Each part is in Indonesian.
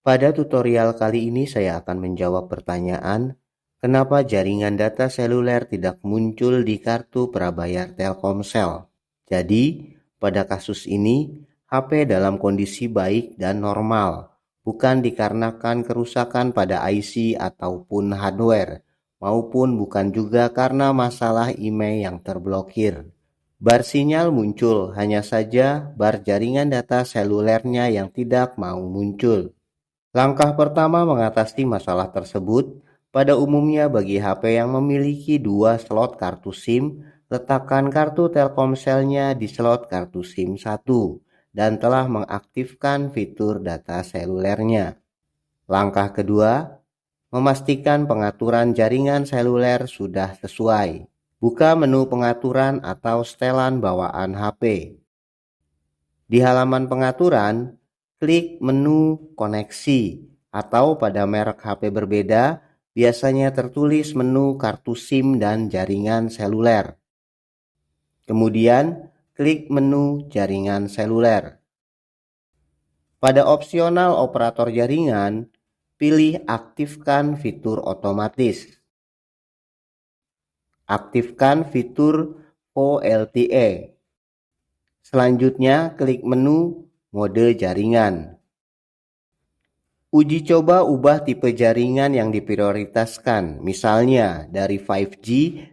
Pada tutorial kali ini saya akan menjawab pertanyaan, kenapa jaringan data seluler tidak muncul di kartu prabayar Telkomsel. Jadi, pada kasus ini, HP dalam kondisi baik dan normal, bukan dikarenakan kerusakan pada IC ataupun hardware, maupun bukan juga karena masalah email yang terblokir. Bar sinyal muncul, hanya saja bar jaringan data selulernya yang tidak mau muncul. Langkah pertama mengatasi masalah tersebut, pada umumnya bagi HP yang memiliki dua slot kartu SIM, letakkan kartu Telkomselnya di slot kartu SIM 1 dan telah mengaktifkan fitur data selulernya. Langkah kedua, memastikan pengaturan jaringan seluler sudah sesuai. Buka menu pengaturan atau setelan bawaan HP. Di halaman pengaturan, klik menu koneksi atau pada merek HP berbeda, biasanya tertulis menu kartu SIM dan jaringan seluler. Kemudian, klik menu jaringan seluler. Pada opsional operator jaringan, pilih aktifkan fitur otomatis. Aktifkan fitur VoLTE. Selanjutnya, klik menu mode jaringan. Uji coba ubah tipe jaringan yang diprioritaskan, misalnya dari 5G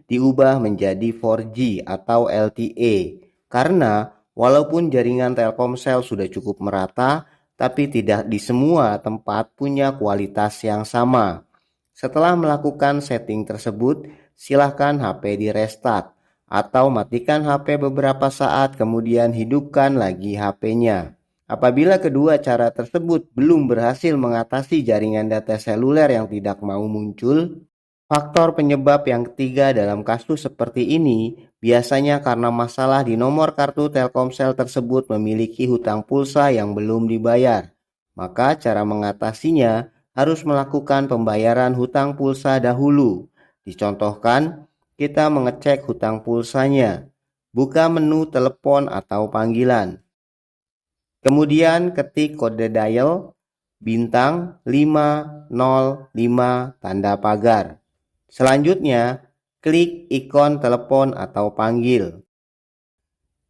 diubah menjadi 4G atau LTE, karena walaupun jaringan Telkomsel sudah cukup merata, tapi tidak di semua tempat punya kualitas yang sama. Setelah melakukan setting tersebut, silakan HP di restart atau matikan HP beberapa saat kemudian hidupkan lagi HP-nya. Apabila kedua cara tersebut belum berhasil mengatasi jaringan data seluler yang tidak mau muncul, faktor penyebab yang ketiga dalam kasus seperti ini biasanya karena masalah di nomor kartu Telkomsel tersebut memiliki hutang pulsa yang belum dibayar. Maka cara mengatasinya harus melakukan pembayaran hutang pulsa dahulu. Dicontohkan, kita mengecek hutang pulsanya, buka menu telepon atau panggilan. Kemudian ketik kode dial bintang 505 tanda pagar. Selanjutnya, klik ikon telepon atau panggil.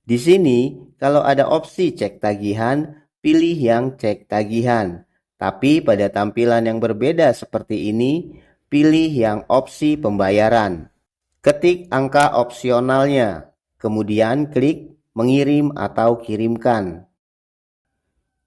Di sini, kalau ada opsi cek tagihan, pilih yang cek tagihan. Tapi pada tampilan yang berbeda seperti ini, pilih yang opsi pembayaran. Ketik angka opsionalnya, kemudian klik mengirim atau kirimkan.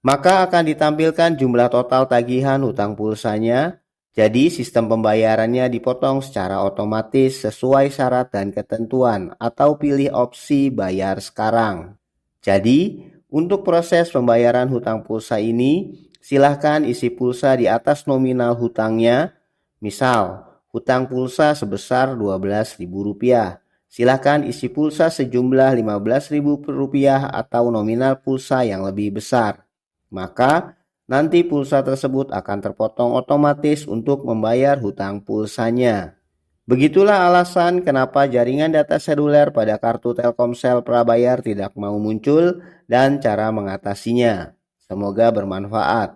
Maka akan ditampilkan jumlah total tagihan hutang pulsanya, jadi sistem pembayarannya dipotong secara otomatis sesuai syarat dan ketentuan atau pilih opsi bayar sekarang. Jadi, untuk proses pembayaran hutang pulsa ini, silahkan isi pulsa di atas nominal hutangnya, misal hutang pulsa sebesar Rp12.000. Silakan isi pulsa sejumlah Rp15.000 atau nominal pulsa yang lebih besar. Maka nanti pulsa tersebut akan terpotong otomatis untuk membayar hutang pulsanya. Begitulah alasan kenapa jaringan data seluler pada kartu Telkomsel prabayar tidak mau muncul dan cara mengatasinya. Semoga bermanfaat.